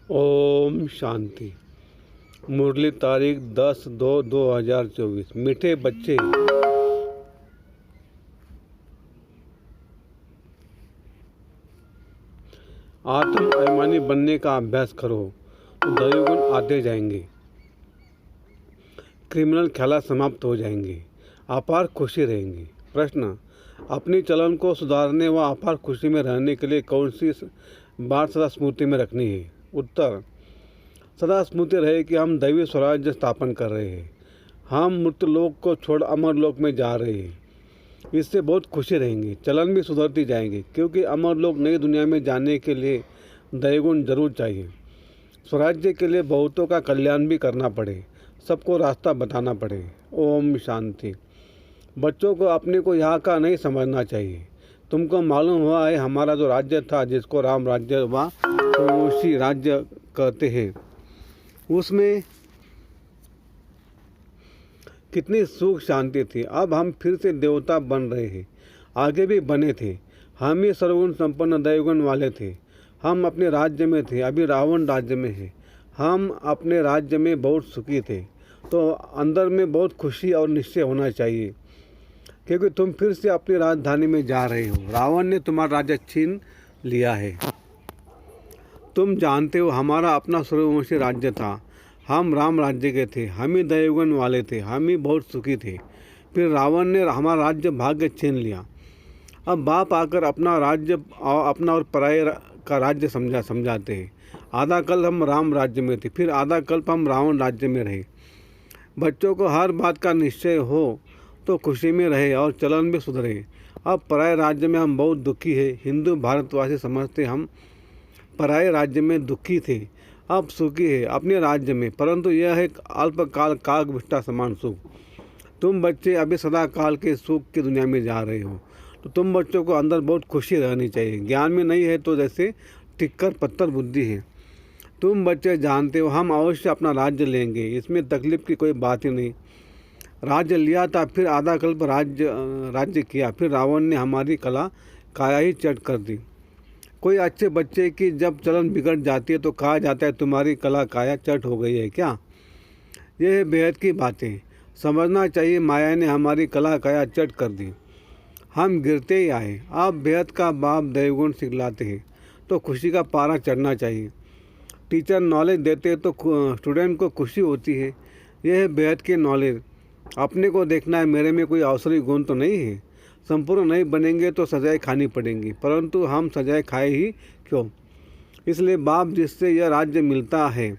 ओम शांति। मुरली तारीख 10/2/2024। मीठे बच्चे, आत्म अभिमानी बनने का अभ्यास करो तो दैवी गुण आते जाएंगे, क्रिमिनल ख्याल समाप्त हो जाएंगे, अपार खुशी रहेंगी। प्रश्न: अपनी चलन को सुधारने व अपार खुशी में रहने के लिए कौन सी बात सदा स्मृति में रखनी है? उत्तर: सदा स्मृति रहे कि हम दैवी स्वराज्य स्थापन कर रहे हैं, हम मृत्यु लोक को छोड़ अमर लोक में जा रहे हैं। इससे बहुत खुशी रहेंगे, चलन भी सुधरती जाएंगे, क्योंकि अमर लोक नई दुनिया में जाने के लिए दैवगुण जरूर चाहिए। स्वराज्य के लिए बहुतों का कल्याण भी करना पड़े, सबको रास्ता बताना पड़े। ओम शांति। बच्चों को अपने को यहाँ का नहीं समझना चाहिए। तुमको मालूम हुआ है हमारा जो राज्य था, जिसको राम राज्य व उसी राज्य कहते हैं, उसमें कितनी सुख शांति थी। अब हम फिर से देवता बन रहे हैं, आगे भी बने थे। हम ही सर्वगुण संपन्न दैवगुण वाले थे। हम अपने राज्य में थे, अभी रावण राज्य में है। हम अपने राज्य में बहुत सुखी थे, तो अंदर में बहुत खुशी और निश्चय होना चाहिए, क्योंकि तुम फिर से अपनी राजधानी में जा रहे हो। रावण ने तुम्हारा राज्य छीन लिया है। तुम जानते हो हमारा अपना सूर्यवंशी राज्य था, हम राम राज्य के थे, हम ही दैवगुण वाले थे, हम ही बहुत सुखी थे। फिर रावण ने हमारा राज्य भाग्य छीन लिया। अब बाप आकर अपना राज्य अपना और पराये का राज्य समझाते हैं। आधा कल्प हम राम राज्य में थे, फिर आधा कल्प हम रावण राज्य में रहे। बच्चों को हर बात का निश्चय हो तो खुशी में रहे और चलन भी सुधरे। अब पराये राज्य में हम बहुत दुखी है। हिंदू भारतवासी समझते हम पराये राज्य में दुखी थे, अब सुखी है अपने राज्य में, परंतु यह है अल्पकाल काग विष्टा समान सुख। तुम बच्चे अभी सदा काल के सुख की दुनिया में जा रहे हो, तो तुम बच्चों को अंदर बहुत खुशी रहनी चाहिए। ज्ञान में नहीं है तो जैसे टिक्कर पत्थर बुद्धि है। तुम बच्चे जानते हो हम अवश्य अपना राज्य लेंगे, इसमें तकलीफ की कोई बात ही नहीं। राज्य लिया था, फिर आधा कल्प राज्य किया, फिर रावण ने हमारी कला काया ही चट कर दी। कोई अच्छे बच्चे की जब चलन बिगड़ जाती है तो कहा जाता है तुम्हारी कला काया चट हो गई है क्या? यह है बेहद की बातें। समझना चाहिए माया ने हमारी कला काया चट कर दी, हम गिरते ही आए। आप बेहद का बाप दैवगुण सिखलाते हैं तो खुशी का पारा चढ़ना चाहिए। टीचर नॉलेज देते तो स्टूडेंट को खुशी होती है। यह है बेहद की नॉलेज। अपने को देखना है, मेरे में कोई अवसरी गुण तो नहीं है। संपूर्ण नहीं बनेंगे तो सजाएं खानी पड़ेंगी, परंतु हम सजाएं खाए ही क्यों? इसलिए बाप जिससे यह राज्य मिलता है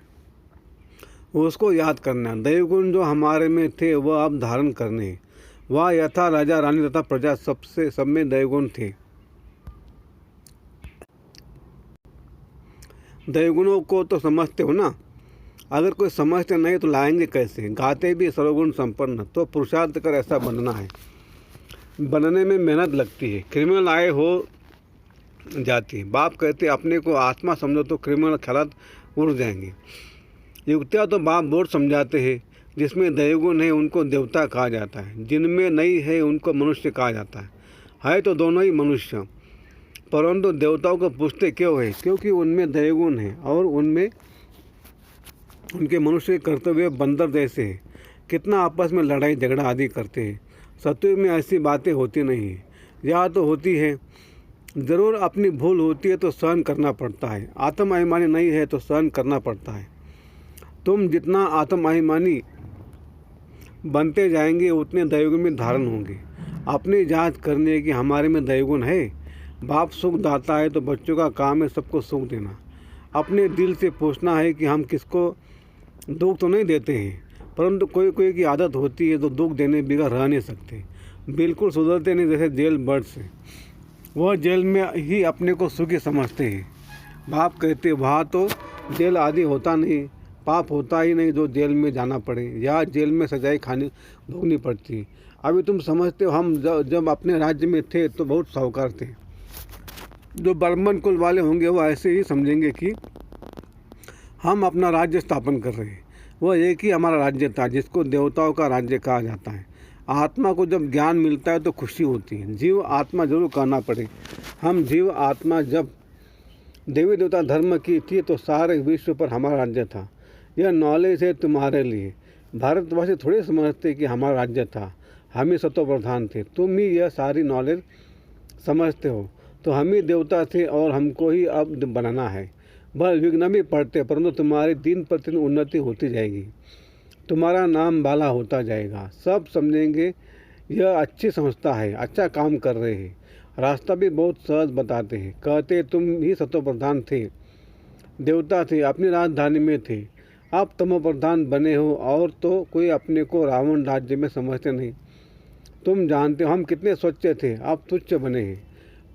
उसको याद करना। दैवगुण जो हमारे में थे वह अब धारण करने। वह यथा राजा रानी तथा प्रजा सब में दैवगुण थे। दैवगुणों को तो समझते हो ना? अगर कोई समझते नहीं तो लाएंगे कैसे? गाते भी सर्वगुण संपन्न, तो पुरुषार्थ कर ऐसा बनना है। बनने में मेहनत लगती है, क्रिमिनल आए हो जाती है। बाप कहते अपने को आत्मा समझो तो क्रिमिनल ख्यालात उड़ जाएंगे। युक्तियाँ तो बाप बहुत समझाते हैं। जिसमें दैवगुण है उनको देवता कहा जाता है, जिनमें नहीं है उनको मनुष्य कहा जाता है तो दोनों ही मनुष्य। परंतु देवताओं को पूछते क्यों है? क्योंकि उनमें दैवगुण है और उनमें उनके मनुष्य के कर्तव्य बंदर जैसे है। कितना आपस में लड़ाई झगड़ा आदि करते हैं। सत्युग में ऐसी बातें होती नहीं है, या तो होती है ज़रूर। अपनी भूल होती है तो सहन करना पड़ता है। आत्म अभिमानी नहीं है तो सहन करना पड़ता है। तुम जितना आत्म अभिमानी बनते जाएंगे उतने दैवगुण में धारण होंगे। अपनी जांच करने की हमारे में दैवगुण है। बाप सुख दाता है तो बच्चों का काम है सबको सुख देना। अपने दिल से पूछना है कि हम किसको दुख तो नहीं देते हैं, परंतु कोई कोई की आदत होती है तो दुख देने बिगड़ रह नहीं सकते, बिल्कुल सुधरते नहीं। जैसे जेल बर्ड से, वह जेल में ही अपने को सुखी समझते हैं। बाप कहते वहाँ तो जेल आदि होता नहीं, पाप होता ही नहीं जो जेल में जाना पड़े या जेल में सजाएं खानी भोगनी पड़ती। अभी तुम समझते हो हम जब अपने राज्य में थे तो बहुत साहूकार थे। जो ब्राह्मण कुल वाले होंगे वो ऐसे ही समझेंगे कि हम अपना राज्य स्थापन कर रहे हैं। वह एक ही हमारा राज्य था जिसको देवताओं का राज्य कहा जाता है। आत्मा को जब ज्ञान मिलता है तो खुशी होती है। जीव आत्मा जरूर कहना पड़े। हम जीव आत्मा जब देवी देवता धर्म की थी तो सारे विश्व पर हमारा राज्य था। यह नॉलेज है तुम्हारे लिए। भारतवासी थोड़े समझते कि हमारा राज्य था, हम ही सतो प्रधान थे। तुम ही यह सारी नॉलेज समझते हो तो हम ही देवता थे और हमको ही अब बनाना है। वह विघ्न भी पड़ते परंतु तुम्हारी दिन प्रतिदिन उन्नति होती जाएगी, तुम्हारा नाम बाला होता जाएगा। सब समझेंगे यह अच्छी संस्था है, अच्छा काम कर रहे हैं। रास्ता भी बहुत सहज बताते हैं। कहते तुम ही सतो प्रधान थे, देवता थे, अपनी राजधानी में थे। अब तमो प्रधान बने हो और तो कोई अपने को रावण राज्य में समझते नहीं। तुम जानते हो हम कितने स्वच्छ थे, अब तुच्छ बने हैं।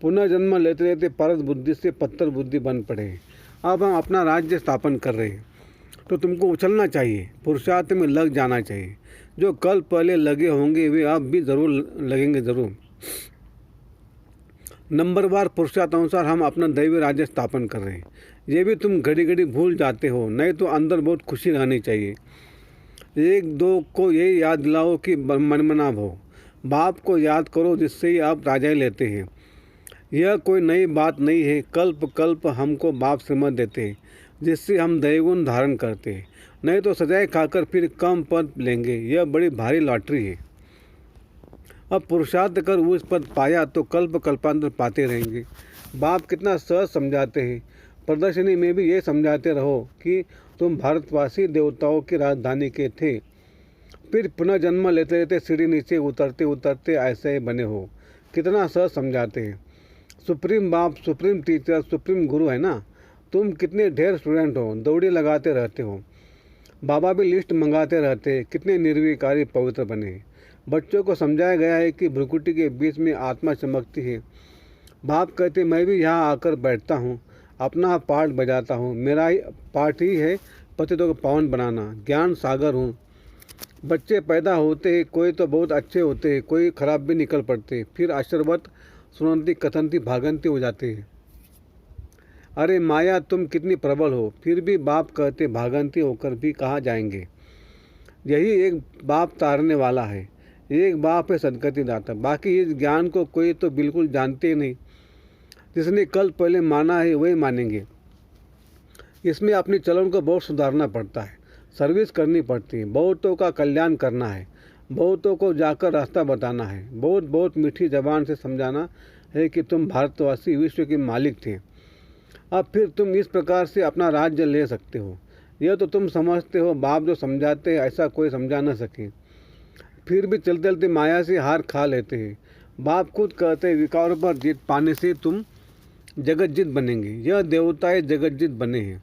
पुनर्जन्म लेते लेते परस बुद्धि से पत्थर बुद्धि बन पड़े हैं। अब हम अपना राज्य स्थापन कर रहे हैं तो तुमको उछलना चाहिए, पुरुषार्थ में लग जाना चाहिए। जो कल पहले लगे होंगे वे अब भी ज़रूर लगेंगे ज़रूर। नंबरवार पुरुषार्थ अनुसार हम अपना दैवीय राज्य स्थापन कर रहे हैं। ये भी तुम घड़ी घड़ी भूल जाते हो, नहीं तो अंदर बहुत खुशी रहनी चाहिए। एक दो को ये याद दिलाओ कि मनमना हो। बाप को याद करो जिससे ही आप राजाई लेते हैं। यह कोई नई बात नहीं है। कल्प कल्प हमको बाप श्रीमत देते हैं जिससे हम दैवगुण धारण करते हैं, नहीं तो सजाए खाकर फिर कम पद लेंगे। यह बड़ी भारी लॉटरी है। अब पुरुषार्थ कर उस पद पाया तो कल्प कल्पांतर पाते रहेंगे। बाप कितना सहज समझाते हैं। प्रदर्शनी में भी ये समझाते रहो कि तुम भारतवासी देवताओं की राजधानी के थे, फिर पुनर्जन्म लेते लेते सीढ़ी नीचे उतरते उतरते ऐसे ही बने हो। कितना सहज समझाते हैं। सुप्रीम बाप, सुप्रीम टीचर, सुप्रीम गुरु है ना। तुम कितने ढेर स्टूडेंट हो, दौड़ी लगाते रहते हो। बाबा भी लिस्ट मंगाते रहते। कितने निर्विकारी पवित्र बने। बच्चों को समझाया गया है कि भ्रुकुटी के बीच में आत्मा चमकती है। बाप कहते मैं भी यहाँ आकर बैठता हूँ, अपना पाठ बजाता हूँ। मेरा ही पाठ ही है पतितों को पावन बनाना। ज्ञान सागर हूँ। बच्चे पैदा होते हैं, कोई तो बहुत अच्छे होते हैं, कोई खराब भी निकल पड़ते, फिर आशीर्वाद सुनंती कथनती भागंती हो जाते हैं। अरे माया तुम कितनी प्रबल हो, फिर भी बाप कहते भागंती होकर भी कहाँ जाएंगे। यही एक बाप तारने वाला है, एक बाप है सदगति दाता। बाकी इस ज्ञान को कोई तो बिल्कुल जानते ही नहीं। जिसने कल पहले माना है वही मानेंगे। इसमें अपनी चलन को बहुत सुधारना पड़ता है, सर्विस करनी पड़ती है, बहुतों का कल्याण करना है, बहुतों को जाकर रास्ता बताना है, बहुत बहुत मीठी जबान से समझाना है कि तुम भारतवासी विश्व के मालिक थे। अब फिर तुम इस प्रकार से अपना राज्य ले सकते हो। यह तो तुम समझते हो, बाप जो समझाते हैं ऐसा कोई समझा न सके। फिर भी चलते चलते माया से हार खा लेते हैं। बाप खुद कहते हैं विकारों पर जीत पाने से तुम जगतजीत बनेंगे। यह देवताएं जगतजीत बने हैं,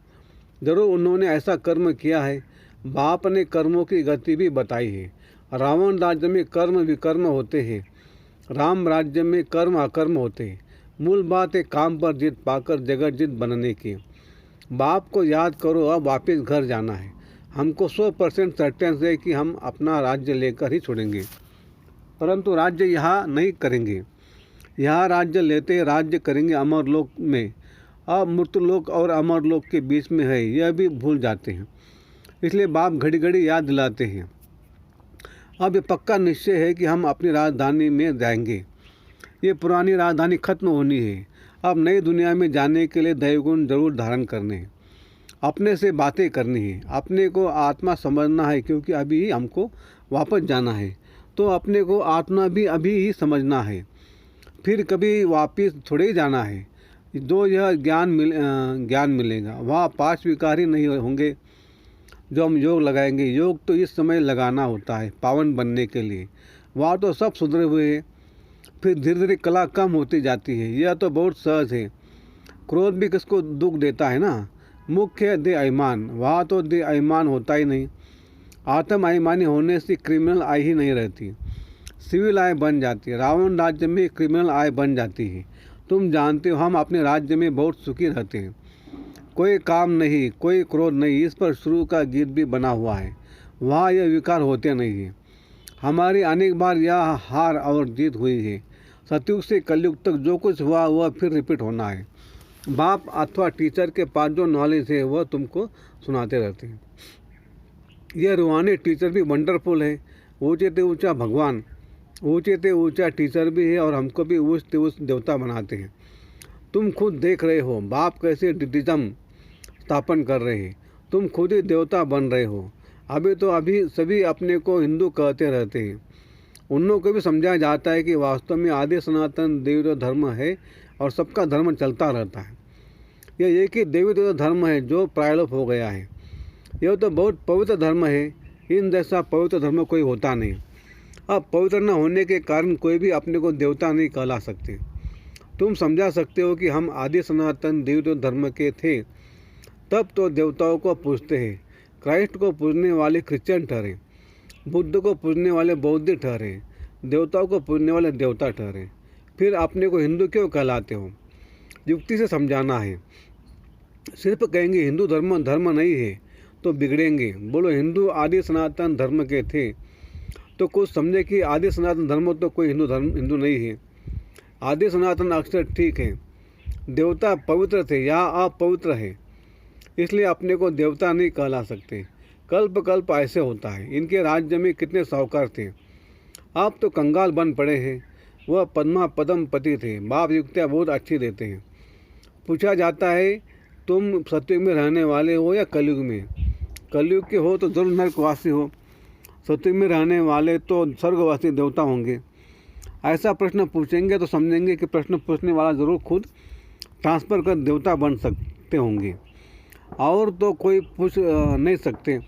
जरूर उन्होंने ऐसा कर्म किया है। बाप ने कर्मों की गति भी बताई है। रावण राज्य में कर्म विकर्म होते हैं, राम राज्य में कर्म अकर्म होते हैं। मूल बात है काम पर जीत पाकर जगतजीत बनने की। बाप को याद करो, अब वापस घर जाना है। हमको 100% सर्टेन है कि हम अपना राज्य लेकर ही छोड़ेंगे, परंतु राज्य यहाँ नहीं करेंगे। यहाँ राज्य लेते राज्य करेंगे अमरलोक में। अब मृत्युलोक और अमरलोक के बीच में है, यह भी भूल जाते हैं। इसलिए बाप घड़ी घड़ी याद दिलाते हैं। अब ये पक्का निश्चय है कि हम अपनी राजधानी में जाएंगे। ये पुरानी राजधानी खत्म होनी है। अब नई दुनिया में जाने के लिए दैवगुण जरूर धारण करने हैं, अपने से बातें करनी है, अपने को आत्मा समझना है, क्योंकि अभी ही हमको वापस जाना है। तो अपने को आत्मा भी अभी ही समझना है, फिर कभी वापस थोड़े ही जाना है। जो यह ज्ञान मिलेगा वह 5 विकार ही नहीं होंगे जो हम योग लगाएंगे। योग तो इस समय लगाना होता है पावन बनने के लिए। वह तो सब सुधरे हुए हैं, फिर धीरे धीरे कला कम होती जाती है। यह तो बहुत सहज है। क्रोध भी किसको दुख देता है ना। मुख्य है दे अभिमान, वहाँ तो दे अभिमान होता ही नहीं। आत्म अभिमानी होने से क्रिमिनल आय ही नहीं रहती, सिविल आय बन जाती है। रावण राज्य में क्रिमिनल आय बन जाती है। तुम जानते हो हम अपने राज्य में बहुत सुखी रहते हैं। कोई काम नहीं, कोई क्रोध नहीं। इस पर शुरू का गीत भी बना हुआ है। वहाँ यह विकार होते नहीं हैं। हमारी अनेक बार यह हार और जीत हुई है। सतयुग से कलयुग तक जो कुछ हुआ वह फिर रिपीट होना है। बाप अथवा टीचर के पास जो नॉलेज है वह तुमको सुनाते रहते हैं। यह रूहानी टीचर भी वंडरफुल है। ऊँचे से ऊँचा भगवान, ऊँचे से ऊँचा टीचर भी है और हमको भी ऊँच से ऊँच देवता बनाते हैं। तुम खुद देख रहे हो बाप कैसे डिटिज्म स्थापन कर रहे हैं। तुम खुद ही देवता बन रहे हो। अभी सभी अपने को हिंदू कहते रहते हैं। उन लोगों को भी समझाया जाता है कि वास्तव में आदि सनातन देवी धर्म है और सबका धर्म चलता रहता है। यह एक ही देवी धर्म है जो प्रायलोप हो गया है। यह तो बहुत पवित्र धर्म है। इन जैसा पवित्र धर्म कोई होता नहीं। अब पवित्र न होने के कारण कोई भी अपने को देवता नहीं कहला सकते। तुम समझा सकते हो कि हम आदि सनातन देवी धर्म के थे, तब तो देवताओं को पूजते हैं। क्राइस्ट को पूजने वाले क्रिश्चियन ठहरे, बुद्ध को पूजने वाले बौद्ध ठहरे, देवताओं को पूजने वाले देवता ठहरे। फिर अपने को हिंदू क्यों कहलाते हो? युक्ति से समझाना है। सिर्फ कहेंगे हिंदू धर्म नहीं है तो बिगड़ेंगे। बोलो हिंदू आदि सनातन धर्म के थे तो कुछ समझे कि आदि सनातन धर्म तो कोई हिंदू नहीं है। आदि सनातन अक्षर ठीक है। देवता पवित्र थे या अपवित्र है, इसलिए अपने को देवता नहीं कहला सकते। कल्प कल्प ऐसे होता है। इनके राज्य में कितने साहूकार थे, आप तो कंगाल बन पड़े हैं। वह पद्म पति थे। बाप युक्तियाँ बहुत अच्छी देते हैं। पूछा जाता है तुम सतयुग में रहने वाले हो या कलयुग में? कलयुग के हो तो जरूर नरकवासी हो, सतयुग में रहने वाले तो स्वर्गवासी देवता होंगे। ऐसा प्रश्न पूछेंगे तो समझेंगे कि प्रश्न पूछने वाला ज़रूर खुद ट्रांसफ़र कर देवता बन सकते होंगे, और तो कोई पूछ नहीं सकते।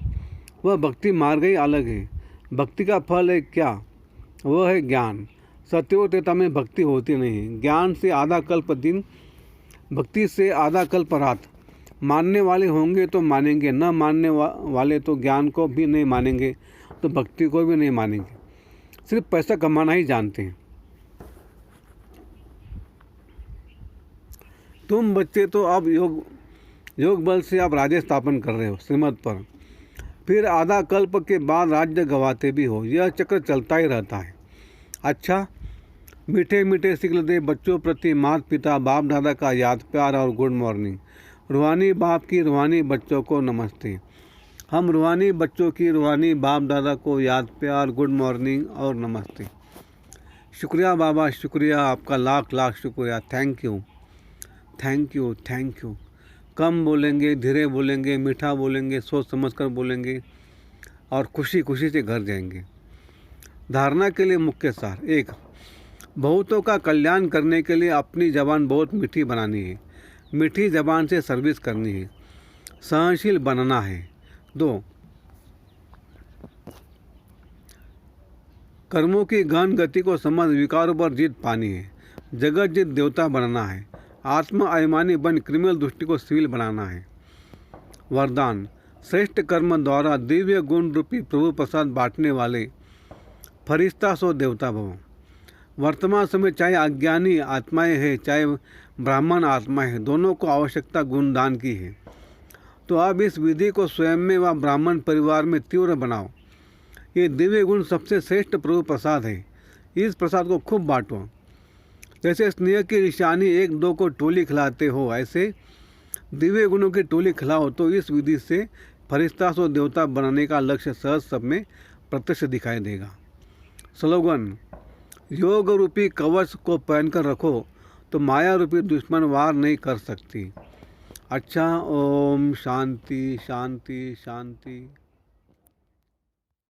वह भक्ति मार्ग ही अलग है। भक्ति का फल है क्या? वह है ज्ञान। सत्यो त्रेता में भक्ति होती नहीं। ज्ञान से आधा कल्प दिन, भक्ति से आधा कल्प रात। मानने वाले होंगे तो मानेंगे, न मानने वाले तो ज्ञान को भी नहीं मानेंगे, तो भक्ति को भी नहीं मानेंगे। सिर्फ पैसा कमाना ही जानते हैं। तुम बच्चे तो अब योग बल से आप राज्य स्थापन कर रहे हो श्रीमत पर, फिर आधा कल्प के बाद राज्य गंवाते भी हो। यह चक्र चलता ही रहता है। अच्छा, मीठे मीठे सिखल दे बच्चों प्रति माता पिता बाप दादा का याद प्यार और गुड मॉर्निंग। रूहानी बाप की रूहानी बच्चों को नमस्ते। हम रूहानी बच्चों की रूहानी बाप दादा को याद प्यार गुड मॉर्निंग और नमस्ते। शुक्रिया बाबा, शुक्रिया आपका, लाख लाख शुक्रिया। Thank you thank you thank you. कम बोलेंगे, धीरे बोलेंगे, मीठा बोलेंगे, सोच समझकर बोलेंगे और खुशी खुशी से घर जाएंगे। धारणा के लिए मुख्य सार: 1. बहुतों का कल्याण करने के लिए अपनी ज़बान बहुत मीठी बनानी है। मीठी ज़बान से सर्विस करनी है। सहनशील बनना है। 2. कर्मों की गहन गति को समझ विकारों पर जीत पानी है। जगत जीत देवता बनना है। आत्मा अभिमानी बन क्रिमिनल दृष्टि को सिविल बनाना है। वरदान: श्रेष्ठ कर्म द्वारा दिव्य गुण रूपी प्रभु प्रसाद बांटने वाले फरिश्ता सो देवता भव। वर्तमान समय चाहे अज्ञानी आत्माएं हैं चाहे ब्राह्मण आत्मा है, दोनों को आवश्यकता गुणदान की है। तो आप इस विधि को स्वयं में व ब्राह्मण परिवार में तीव्र बनाओ। ये दिव्य गुण सबसे श्रेष्ठ प्रभु प्रसाद है। इस प्रसाद को खूब बांटो। जैसे स्नेह की निशानी 1-2 को टोली खिलाते हो, ऐसे दिव्य गुणों की टोली खिलाओ तो इस विधि से फरिश्ता सो देवता बनाने का लक्ष्य सहज सब में प्रत्यक्ष दिखाई देगा। स्लोगन: योग रूपी कवच को पहनकर रखो तो माया रूपी दुश्मन वार नहीं कर सकती। अच्छा, ओम शांति शांति शांति।